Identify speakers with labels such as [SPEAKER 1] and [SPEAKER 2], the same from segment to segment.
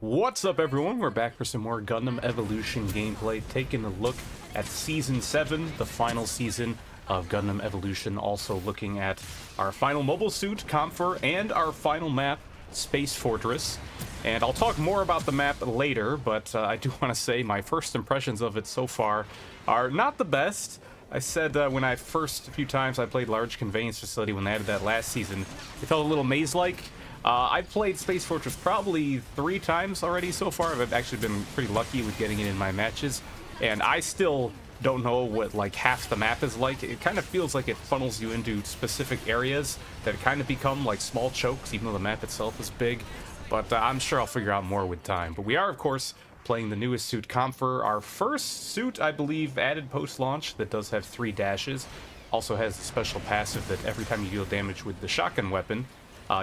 [SPEAKER 1] What's up, everyone? We're back for some more Gundam Evolution gameplay, taking a look at Season 7, the final season of Gundam Evolution, also looking at our final mobile suit, Kampfer, and our final map, Space Fortress. And I'll talk more about the map later, but I do want to say my first impressions of it so far are not the best. I said when I first few times I played Large Conveyance Facility when they added that last season, it felt a little maze-like. I've played Space Fortress probably 3 times already so far. I've actually been pretty lucky with getting it in my matches, and I still don't know what like half the map is like. It kind of feels like it funnels you into specific areas that kind of become like small chokes, even though the map itself is big. But I'm sure I'll figure out more with time. But we are, of course, playing the newest suit, Kampfer, our first suit, I believe, added post-launch that does have 3 dashes. Also has the special passive that every time you deal damage with the shotgun weapon,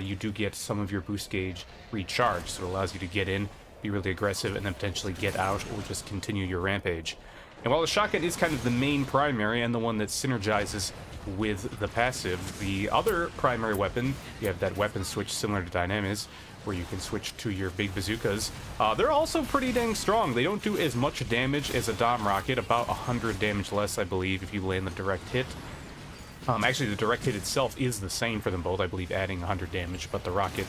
[SPEAKER 1] you do get some of your boost gauge recharged, so it allows you to get in, be really aggressive, and then potentially get out or just continue your rampage. And while the shotgun is kind of the main primary and the one that synergizes with the passive, the other primary weapon, you have that weapon switch similar to Dynamis, where you can switch to your big bazookas. They're also pretty dang strong. They don't do as much damage as a Dom rocket, about 100 damage less, I believe, if you land the direct hit. Actually, the direct hit itself is the same for them both, I believe, adding 100 damage, but the rocket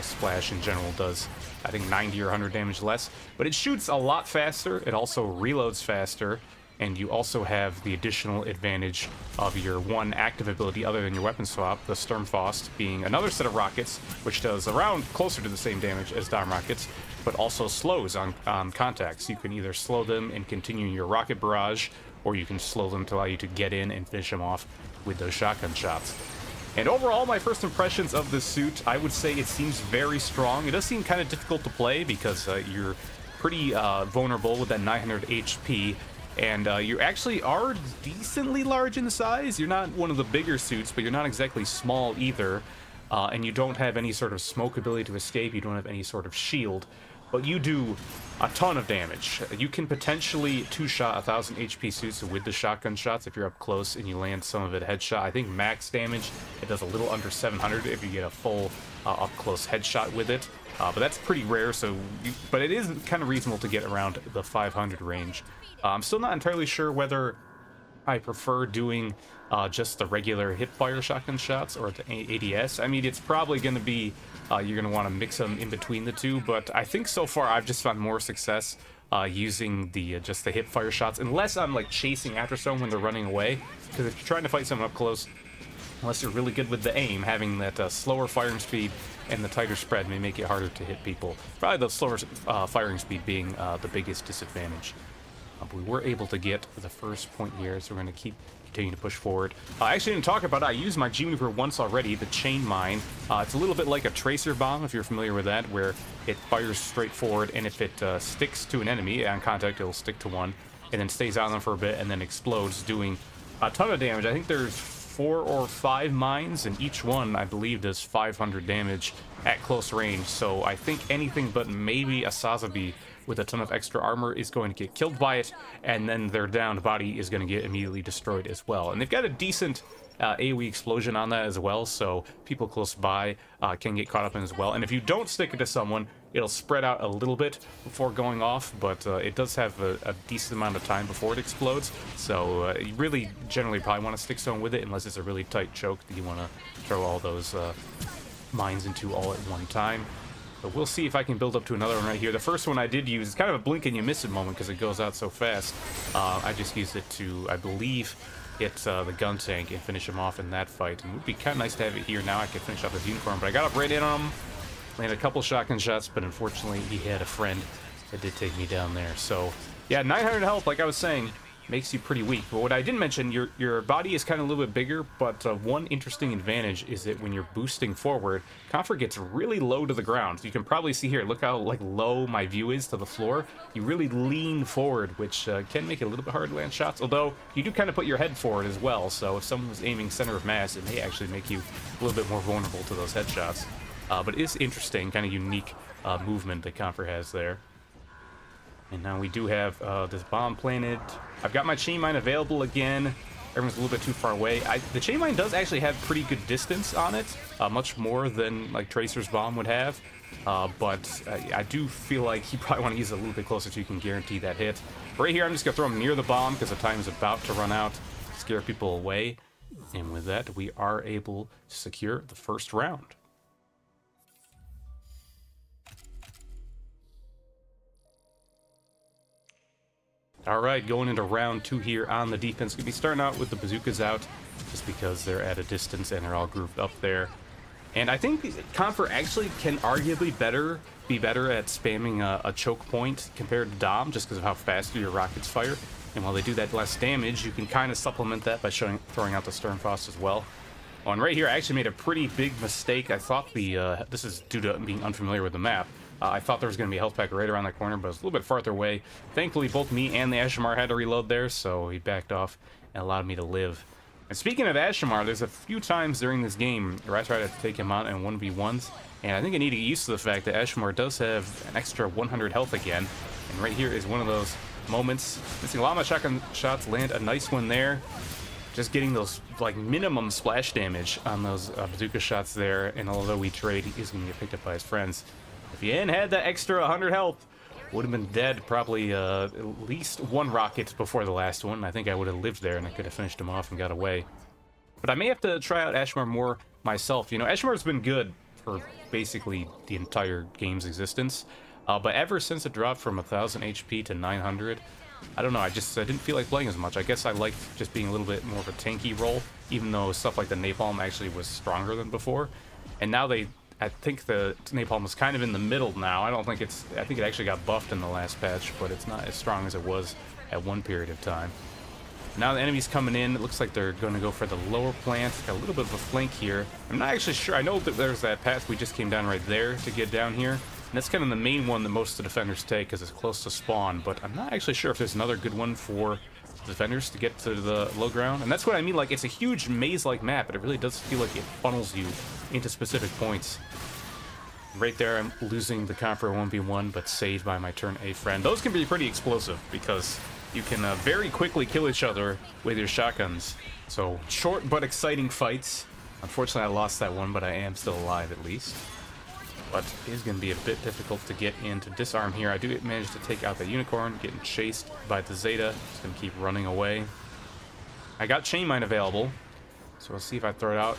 [SPEAKER 1] splash in general does, I think, 90 or 100 damage less. But it shoots a lot faster, it also reloads faster, and you also have the additional advantage of your one active ability other than your weapon swap, the Sturm Faust, being another set of rockets, which does around closer to the same damage as Dom rockets, but also slows on contacts. You can either slow them and continue your rocket barrage, or you can slow them to allow you to get in and finish them off with those shotgun shots. And overall, my first impressions of this suit, I would say it seems very strong. It does seem kind of difficult to play because you're pretty vulnerable with that 900 HP, and you actually are decently large in size. You're not one of the bigger suits, but you're not exactly small either, and you don't have any sort of smoke ability to escape. You don't have any sort of shield, but you do a ton of damage. You can potentially 2-shot 1000 HP suits with the shotgun shots if you're up close and you land some of it headshot. I think max damage, it does a little under 700 if you get a full up-close headshot with it. But that's pretty rare, but it is kind of reasonable to get around the 500 range. I'm still not entirely sure whether I prefer doing just the regular hip-fire shotgun shots or the ADS. I mean, it's probably going to be, you're going to want to mix them in between the two, but I think so far I've just found more success using the just the hip-fire shots, unless I'm like chasing after someone when they're running away, because if you're trying to fight someone up close, unless you're really good with the aim, having that slower firing speed and the tighter spread may make it harder to hit people. Probably the slower firing speed being the biggest disadvantage. But we were able to get the first point here, so we're going to continue to push forward. I actually didn't talk about it. I used my G-Maneuver once already, the chain mine. It's a little bit like a tracer bomb, if you're familiar with that, where it fires straight forward, and if it sticks to an enemy on contact, it'll stick to one, and then stays on them for a bit, and then explodes, doing a ton of damage. I think there's 4 or 5 mines, and each one, I believe, does 500 damage at close range, so I think anything but maybe a Sazabi with a ton of extra armor is going to get killed by it, and then their downed body is going to get immediately destroyed as well. And they've got a decent AoE explosion on that as well, so people close by can get caught up in as well. And if you don't stick it to someone, it'll spread out a little bit before going off, but it does have a decent amount of time before it explodes, so you really generally probably want to stick someone with it, unless it's a really tight choke that you want to throw all those mines into all at one time. But we'll see if I can build up to another one right here. The first one I did use is kind of a blink and you miss it moment because it goes out so fast. I just used it to, I believe, hit the gun tank and finish him off in that fight. And it would be kind of nice to have it here. Now I can finish off his uniform. But I got up right in on him, landed a couple shotgun shots, but unfortunately he had a friend that did take me down there. So yeah, 900 health, like I was saying, makes you pretty weak. But what I didn't mention, your body is kind of a little bit bigger, but one interesting advantage is that when you're boosting forward, Kampfer gets really low to the ground. You can probably see here, look how like low my view is to the floor. You really lean forward, which can make it a little bit hard to land shots, although you do kind of put your head forward as well, so if someone was aiming center of mass, it may actually make you a little bit more vulnerable to those headshots. But it is interesting, kind of unique movement that Kampfer has there. And now we do have this bomb planted. I've got my chain mine available again. Everyone's a little bit too far away. The chain mine does actually have pretty good distance on it, much more than like Tracer's bomb would have. but I do feel like you probably want to use it a little bit closer so you can guarantee that hit. Right here, I'm just going to throw him near the bomb because the time is about to run out, scare people away. And with that, we are able to secure the first round. All right, going into round 2 here on the defense. Going to be starting out with the bazookas out just because they're at a distance and they're all grouped up there. And I think Kampfer actually can arguably be better at spamming a choke point compared to Dom just because of how fast your rockets fire. And while they do that less damage, you can kind of supplement that by throwing out the Sturm Faust as well. Oh, and right here, I actually made a pretty big mistake. I thought this is due to being unfamiliar with the map. I thought there was going to be a health pack right around that corner, but it was a little bit farther away. Thankfully, both me and the Ashamar had to reload there, so he backed off and allowed me to live. And speaking of Ashamar, there's a few times during this game where I try to take him out in 1v1s, and I think I need to get used to the fact that Ashamar does have an extra 100 health again. And right here is one of those moments. Missing a lot of my shotgun shots, land a nice one there. Just getting those, like, minimum splash damage on those bazooka shots there, and although we trade, he's going to get picked up by his friends. If he hadn't had that extra 100 health, would have been dead probably at least one rocket before the last one. I think I would have lived there and I could have finished him off and got away. But I may have to try out Ashamar more myself. You know, Ashamar's been good for basically the entire game's existence. But ever since it dropped from 1000 HP to 900, I don't know, I didn't feel like playing as much. I guess I liked just being a little bit more of a tanky role, even though stuff like the napalm actually was stronger than before. And now I think the napalm is kind of in the middle now. I think it actually got buffed in the last patch, but it's not as strong as it was at one period of time. Now the enemy's coming in. It looks like they're going to go for the lower plant. Got a little bit of a flank here. I'm not actually sure. I know that there's that path we just came down right there to get down here. And that's kind of the main one that most of the defenders take because it's close to spawn. But I'm not actually sure if there's another good one for defenders to get to the low ground. And that's what I mean. Like, it's a huge maze-like map, but it really does feel like it funnels you into specific points. Right there, I'm losing the Kampfer 1v1, but saved by my turn A friend. Those can be pretty explosive because you can very quickly kill each other with your shotguns. So, short but exciting fights. Unfortunately, I lost that one, but I am still alive at least. But it is going to be a bit difficult to get in to disarm here. I do manage to take out the Unicorn, getting chased by the Zeta. Just going to keep running away. I got Chain Mine available, so we'll see if I throw it out.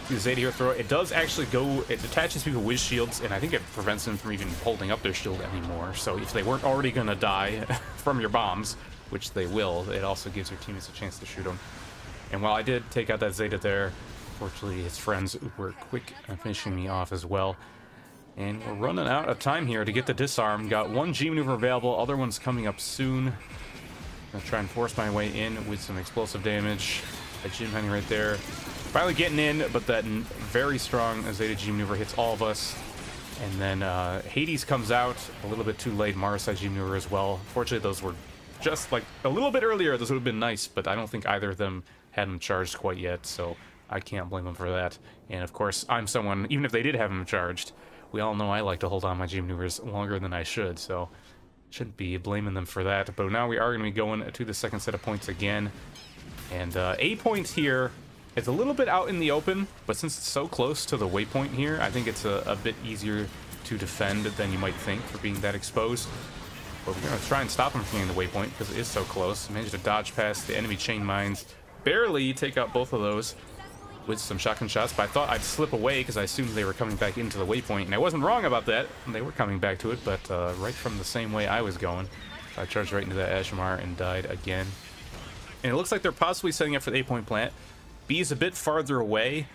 [SPEAKER 1] The Zeta here throw it. It does actually go, it attaches people with shields, and I think it prevents them from even holding up their shield anymore. So if they weren't already going to die from your bombs, which they will, it also gives your teammates a chance to shoot them. And while I did take out that Zeta there, fortunately his friends were quick at finishing me off as well. And we're running out of time here to get the disarm. Got one G maneuver available, other one's coming up soon. Gonna try and force my way in with some explosive damage. That G Penny right there. Finally getting in, but that very strong Zeta G maneuver hits all of us. And then Hades comes out a little bit too late. Marasai G maneuver as well. Fortunately, those were just like a little bit earlier. Those would have been nice, but I don't think either of them had them charged quite yet, so I can't blame them for that. And of course, I'm someone, even if they did have them charged, we all know I like to hold on my G maneuvers longer than I should, so shouldn't be blaming them for that. But now we are going to be going to the second set of points again. And A point here, it's a little bit out in the open, but since it's so close to the waypoint here, I think it's a bit easier to defend than you might think for being that exposed. But we're going to try and stop him from getting the waypoint because it is so close. Managed to dodge past the enemy chain mines, barely take out both of those with some shotgun shots, but I thought I'd slip away because I assumed they were coming back into the waypoint, and I wasn't wrong about that. They were coming back to it, but right from the same way I was going. So I charged right into that Ashamar and died again. And it looks like they're possibly setting up for the A-point plant. B is a bit farther away,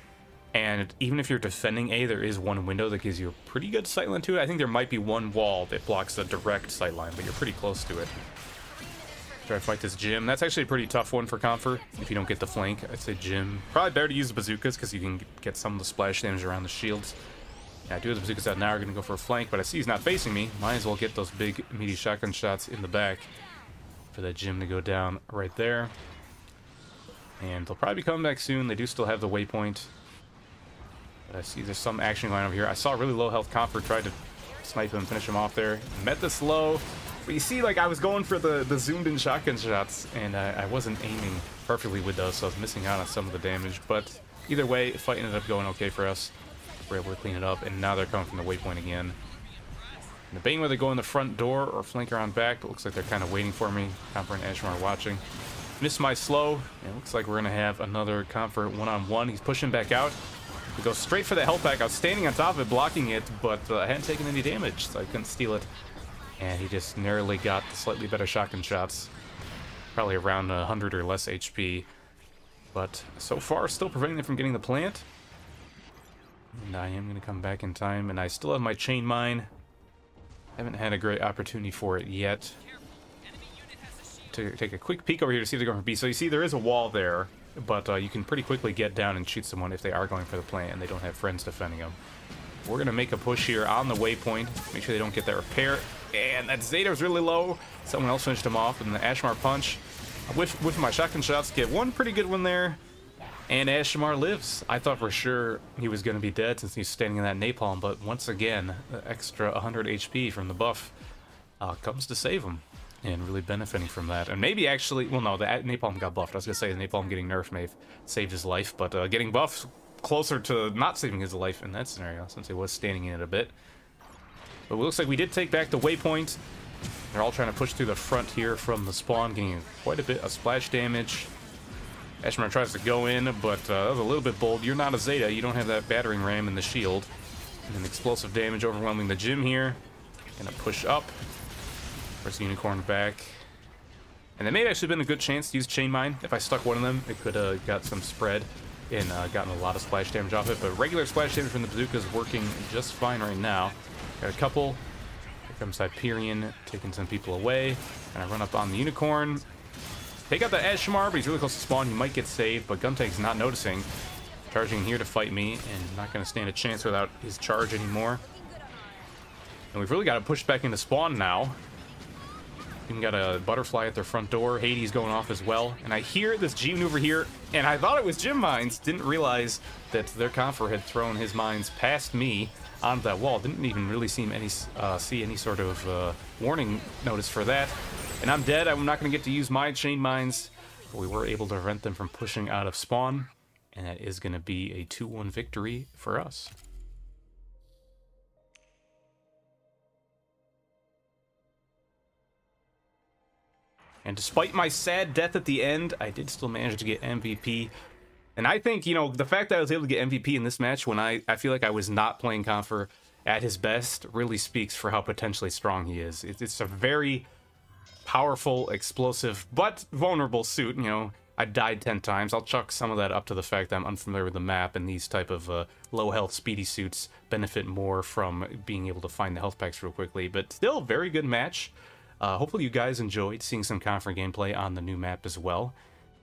[SPEAKER 1] and even if you're defending A, there is one window that gives you a pretty good sightline to it. I think there might be one wall that blocks the direct sightline, but you're pretty close to it. Try to fight this Jim. That's actually a pretty tough one for Kampfer if you don't get the flank. I'd say Jim. Probably better to use the bazookas because you can get some of the splash damage around the shields. Yeah, I do have the bazookas out now. We're going to go for a flank, but I see he's not facing me. Might as well get those big, meaty shotgun shots in the back for that Jim to go down right there. And they'll probably be coming back soon. They do still have the waypoint. But I see there's some action going on over here. I saw a really low health Kampfer, tried to snipe him, finish him off there. Met this low. But you see, like, I was going for the zoomed in shotgun shots, and I wasn't aiming perfectly with those, so I was missing out on some of the damage. But either way, the fight ended up going okay for us. We're able to clean it up, and now they're coming from the waypoint again. Debating whether to go in the front door or flank around back, but looks like they're kind of waiting for me. Kampfer and Ashmar are watching. Missed my slow. It looks like we're going to have another Kampfer one-on-one. He's pushing back out. We go straight for the health pack. I was standing on top of it, blocking it, but I hadn't taken any damage, so I couldn't steal it. And he just narrowly got the slightly better shotgun shots. Probably around 100 or less HP. But so far, still preventing them from getting the plant. And I am going to come back in time, and I still have my chain mine. Haven't had a great opportunity for it yet. To take a quick peek over here to see if they're going for B. So you see there is a wall there, but you can pretty quickly get down and shoot someone if they are going for the plant and they don't have friends defending them. We're going to make a push here on the waypoint. Make sure they don't get that repair. And that Zeta was really low. Someone else finished him off, and the Ashmar punch. With my shotgun shots, get one pretty good one there. And Ashmar lives. I thought for sure he was going to be dead since he's standing in that napalm, but once again, the extra 100 HP from the buff comes to save him. And really benefiting from that. And maybe actually, well no, the napalm got buffed. I was going to say the napalm getting nerfed may have saved his life, but getting buffed closer to not saving his life in that scenario, since he was standing in it a bit. But it looks like we did take back the waypoint. They're all trying to push through the front here from the spawn, getting quite a bit of splash damage. Ashmar tries to go in, but that was a little bit bold. You're not a Zeta, you don't have that battering ram in the shield. And then explosive damage overwhelming the gym here. Gonna push up. Where's the Unicorn back? And there may have actually been a good chance to use Chain Mine. If I stuck one of them, it could have got some spread and gotten a lot of splash damage off it. But regular splash damage from the bazooka is working just fine right now. Got a couple. Here comes Hyperion, taking some people away. And I run up on the Unicorn. Take out the Ashmar, but he's really close to spawn. He might get saved, but Guntank's not noticing. Charging in here to fight me, and not going to stand a chance without his charge anymore. And we've really got to push back into spawn now. Even got a butterfly at their front door. Hades going off as well. And I hear this G maneuver here, and I thought it was gym mines. Didn't realize that their Kampfer had thrown his mines past me onto that wall. Didn't even really see any sort of warning notice for that. And I'm dead. I'm not going to get to use my chain mines. But we were able to prevent them from pushing out of spawn. And that is going to be a 2-1 victory for us. And despite my sad death at the end, I did still manage to get MVP. And I think, you know, the fact that I was able to get MVP in this match when I feel like I was not playing Kampfer at his best really speaks for how potentially strong he is. It's a very powerful, explosive, but vulnerable suit. You know, I died 10 times. I'll chuck some of that up to the fact that I'm unfamiliar with the map, and these type of low health speedy suits benefit more from being able to find the health packs real quickly. But still, very good match. Hopefully you guys enjoyed seeing some Kampfer gameplay on the new map as well.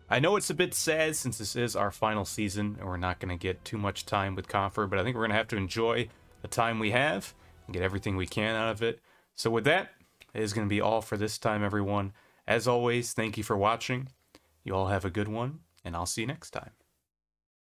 [SPEAKER 1] I know it's a bit sad since this is our final season and we're not going to get too much time with Kampfer, but I think we're going to have to enjoy the time we have and get everything we can out of it. So with that, it is going to be all for this time, everyone. As always, thank you for watching. You all have a good one, and I'll see you next time.